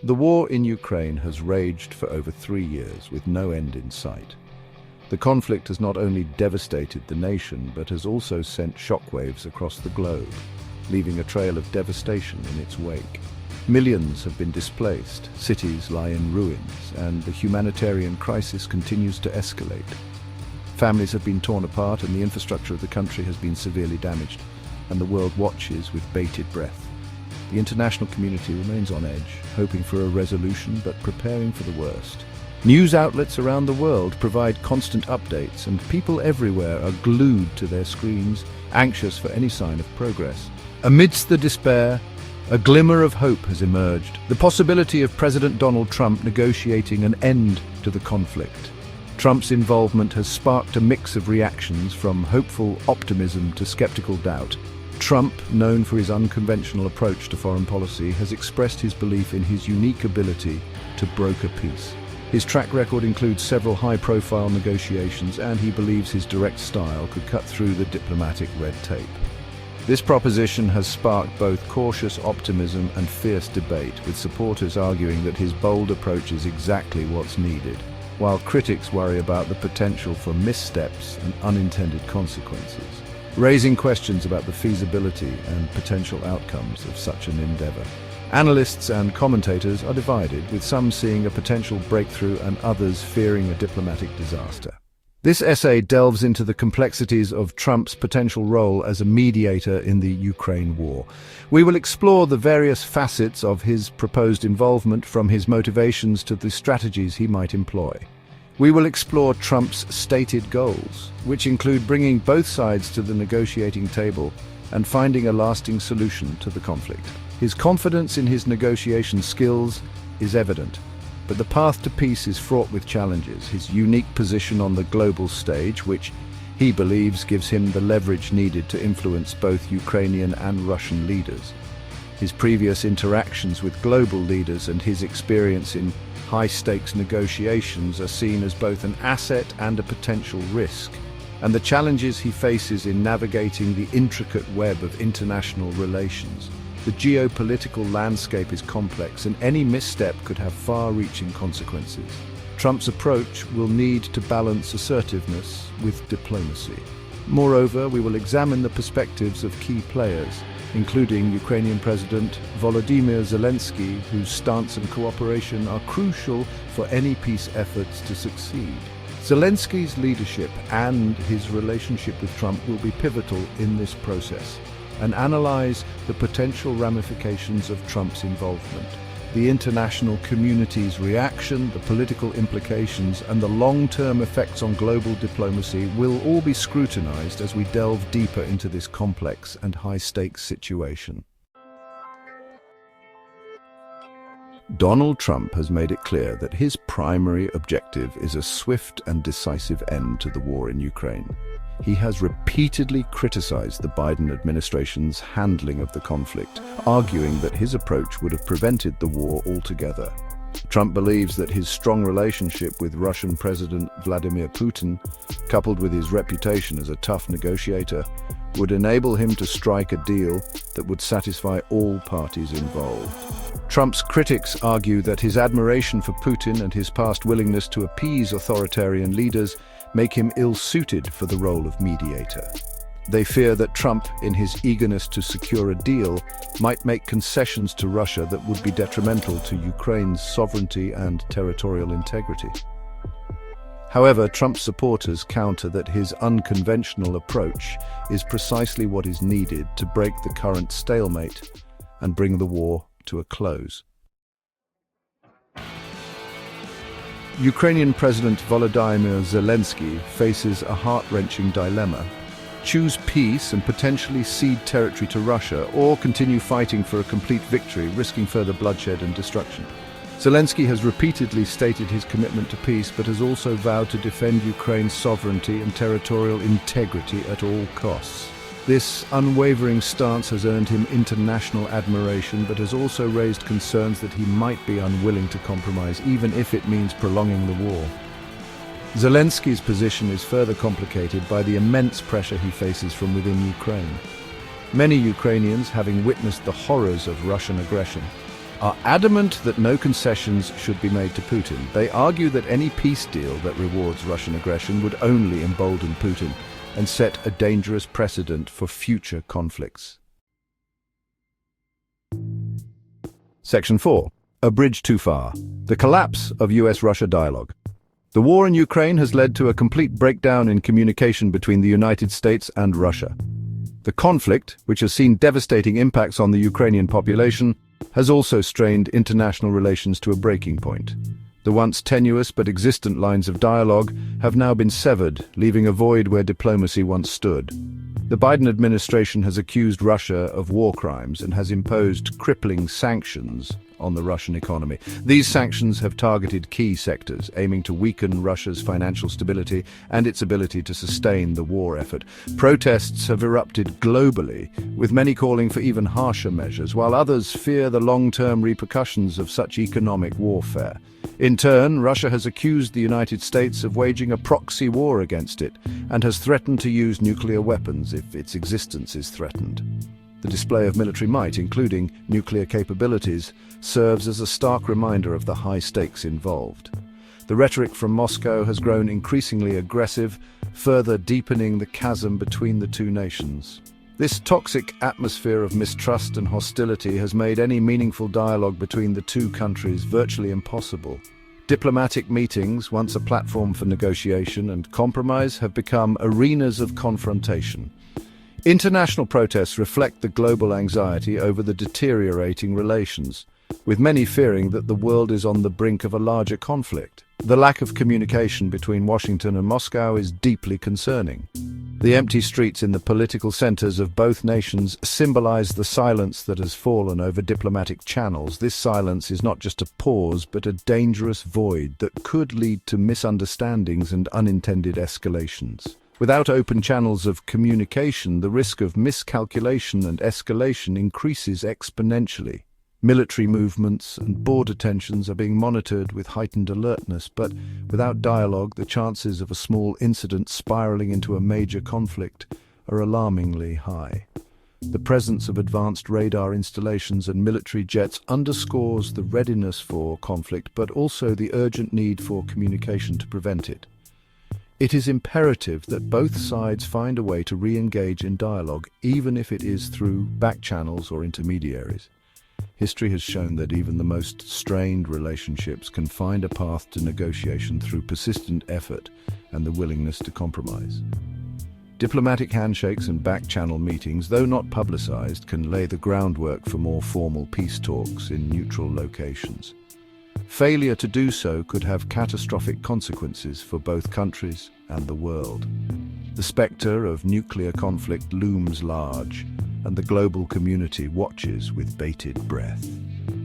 The war in Ukraine has raged for over 3 years with no end in sight. The conflict has not only devastated the nation, but has also sent shockwaves across the globe, leaving a trail of devastation in its wake. Millions have been displaced, cities lie in ruins, and the humanitarian crisis continues to escalate. Families have been torn apart and the infrastructure of the country has been severely damaged, and the world watches with bated breath. The international community remains on edge, hoping for a resolution but preparing for the worst. News outlets around the world provide constant updates, and people everywhere are glued to their screens, anxious for any sign of progress. Amidst the despair, a glimmer of hope has emerged, the possibility of President Donald Trump negotiating an end to the conflict. Trump's involvement has sparked a mix of reactions, from hopeful optimism to skeptical doubt. Trump, known for his unconventional approach to foreign policy, has expressed his belief in his unique ability to broker peace. His track record includes several high-profile negotiations, and he believes his direct style could cut through the diplomatic red tape. This proposition has sparked both cautious optimism and fierce debate, with supporters arguing that his bold approach is exactly what's needed, while critics worry about the potential for missteps and unintended consequences, raising questions about the feasibility and potential outcomes of such an endeavor. Analysts and commentators are divided, with some seeing a potential breakthrough and others fearing a diplomatic disaster. This essay delves into the complexities of Trump's potential role as a mediator in the Ukraine war. We will explore the various facets of his proposed involvement, from his motivations to the strategies he might employ. We will explore Trump's stated goals, which include bringing both sides to the negotiating table and finding a lasting solution to the conflict. His confidence in his negotiation skills is evident, but the path to peace is fraught with challenges. His unique position on the global stage, which he believes gives him the leverage needed to influence both Ukrainian and Russian leaders. His previous interactions with global leaders and his experience in high-stakes negotiations are seen as both an asset and a potential risk, and the challenges he faces in navigating the intricate web of international relations. The geopolitical landscape is complex, and any misstep could have far-reaching consequences. Trump's approach will need to balance assertiveness with diplomacy. Moreover, we will examine the perspectives of key players, including Ukrainian President Volodymyr Zelensky, whose stance and cooperation are crucial for any peace efforts to succeed. Zelensky's leadership and his relationship with Trump will be pivotal in this process, and analyze the potential ramifications of Trump's involvement. The international community's reaction, the political implications, and the long-term effects on global diplomacy will all be scrutinized as we delve deeper into this complex and high-stakes situation. Donald Trump has made it clear that his primary objective is a swift and decisive end to the war in Ukraine. He has repeatedly criticized the Biden administration's handling of the conflict, arguing that his approach would have prevented the war altogether. Trump believes that his strong relationship with Russian President Vladimir Putin, coupled with his reputation as a tough negotiator, would enable him to strike a deal that would satisfy all parties involved. Trump's critics argue that his admiration for Putin and his past willingness to appease authoritarian leaders make him ill-suited for the role of mediator. They fear that Trump, in his eagerness to secure a deal, might make concessions to Russia that would be detrimental to Ukraine's sovereignty and territorial integrity. However, Trump's supporters counter that his unconventional approach is precisely what is needed to break the current stalemate and bring the war to a close. Ukrainian President Volodymyr Zelensky faces a heart-wrenching dilemma: choose peace and potentially cede territory to Russia, or continue fighting for a complete victory, risking further bloodshed and destruction. Zelensky has repeatedly stated his commitment to peace, but has also vowed to defend Ukraine's sovereignty and territorial integrity at all costs. This unwavering stance has earned him international admiration, but has also raised concerns that he might be unwilling to compromise, even if it means prolonging the war. Zelensky's position is further complicated by the immense pressure he faces from within Ukraine. Many Ukrainians, having witnessed the horrors of Russian aggression, are adamant that no concessions should be made to Putin. They argue that any peace deal that rewards Russian aggression would only embolden Putin and set a dangerous precedent for future conflicts. Section 4. A bridge too far. The collapse of US-Russia dialogue. The war in Ukraine has led to a complete breakdown in communication between the United States and Russia. The conflict, which has seen devastating impacts on the Ukrainian population, has also strained international relations to a breaking point. The once tenuous but existent lines of dialogue have now been severed, leaving a void where diplomacy once stood. The Biden administration has accused Russia of war crimes and has imposed crippling sanctions on the Russian economy. These sanctions have targeted key sectors, aiming to weaken Russia's financial stability and its ability to sustain the war effort. Protests have erupted globally, with many calling for even harsher measures, while others fear the long-term repercussions of such economic warfare. In turn, Russia has accused the United States of waging a proxy war against it and has threatened to use nuclear weapons if its existence is threatened. The display of military might, including nuclear capabilities, serves as a stark reminder of the high stakes involved. The rhetoric from Moscow has grown increasingly aggressive, further deepening the chasm between the two nations. This toxic atmosphere of mistrust and hostility has made any meaningful dialogue between the two countries virtually impossible. Diplomatic meetings, once a platform for negotiation and compromise, have become arenas of confrontation. International protests reflect the global anxiety over the deteriorating relations, with many fearing that the world is on the brink of a larger conflict. The lack of communication between Washington and Moscow is deeply concerning. The empty streets in the political centers of both nations symbolize the silence that has fallen over diplomatic channels. This silence is not just a pause, but a dangerous void that could lead to misunderstandings and unintended escalations. Without open channels of communication, the risk of miscalculation and escalation increases exponentially. Military movements and border tensions are being monitored with heightened alertness, but without dialogue, the chances of a small incident spiraling into a major conflict are alarmingly high. The presence of advanced radar installations and military jets underscores the readiness for conflict, but also the urgent need for communication to prevent it. It is imperative that both sides find a way to re-engage in dialogue, even if it is through back channels or intermediaries. History has shown that even the most strained relationships can find a path to negotiation through persistent effort and the willingness to compromise. Diplomatic handshakes and back-channel meetings, though not publicized, can lay the groundwork for more formal peace talks in neutral locations. Failure to do so could have catastrophic consequences for both countries and the world. The specter of nuclear conflict looms large, and the global community watches with bated breath.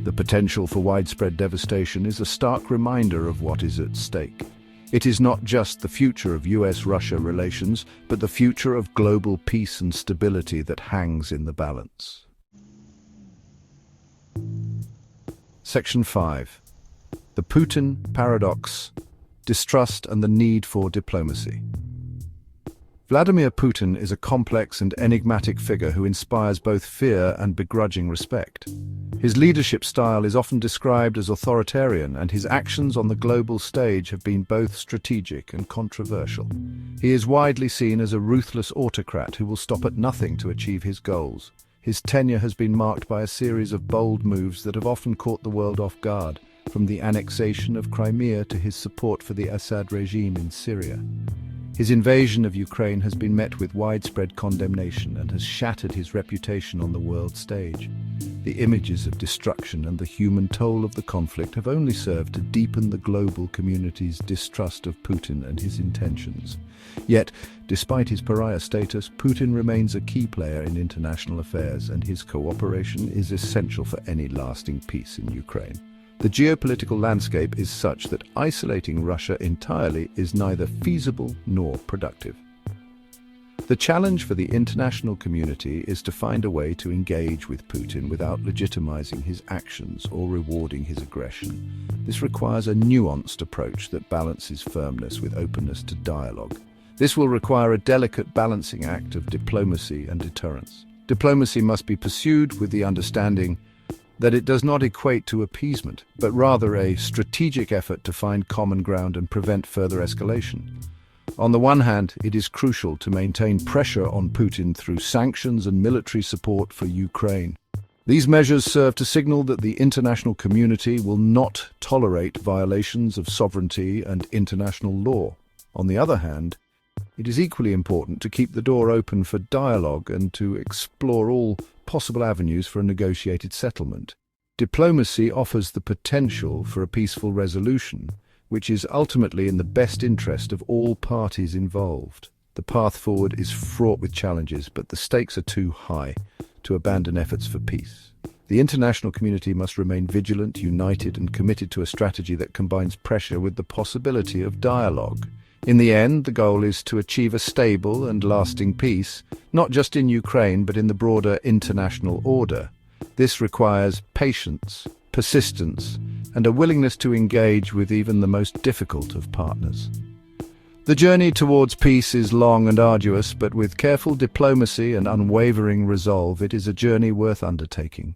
The potential for widespread devastation is a stark reminder of what is at stake. It is not just the future of US-Russia relations, but the future of global peace and stability that hangs in the balance. Section 5. The Putin Paradox, Distrust and the Need for Diplomacy. Vladimir Putin is a complex and enigmatic figure who inspires both fear and begrudging respect. His leadership style is often described as authoritarian, and his actions on the global stage have been both strategic and controversial. He is widely seen as a ruthless autocrat who will stop at nothing to achieve his goals. His tenure has been marked by a series of bold moves that have often caught the world off guard, from the annexation of Crimea to his support for the Assad regime in Syria. His invasion of Ukraine has been met with widespread condemnation and has shattered his reputation on the world stage. The images of destruction and the human toll of the conflict have only served to deepen the global community's distrust of Putin and his intentions. Yet, despite his pariah status, Putin remains a key player in international affairs, and his cooperation is essential for any lasting peace in Ukraine. The geopolitical landscape is such that isolating Russia entirely is neither feasible nor productive. The challenge for the international community is to find a way to engage with Putin without legitimizing his actions or rewarding his aggression. This requires a nuanced approach that balances firmness with openness to dialogue. This will require a delicate balancing act of diplomacy and deterrence. Diplomacy must be pursued with the understanding that it does not equate to appeasement, but rather a strategic effort to find common ground and prevent further escalation. On the one hand, it is crucial to maintain pressure on Putin through sanctions and military support for Ukraine. These measures serve to signal that the international community will not tolerate violations of sovereignty and international law. On the other hand, it is equally important to keep the door open for dialogue and to explore all possible avenues for a negotiated settlement. Diplomacy offers the potential for a peaceful resolution, which is ultimately in the best interest of all parties involved. The path forward is fraught with challenges, but the stakes are too high to abandon efforts for peace. The international community must remain vigilant, united, and committed to a strategy that combines pressure with the possibility of dialogue. In the end, the goal is to achieve a stable and lasting peace, not just in Ukraine, but in the broader international order. This requires patience, persistence, and a willingness to engage with even the most difficult of partners. The journey towards peace is long and arduous, but with careful diplomacy and unwavering resolve, it is a journey worth undertaking.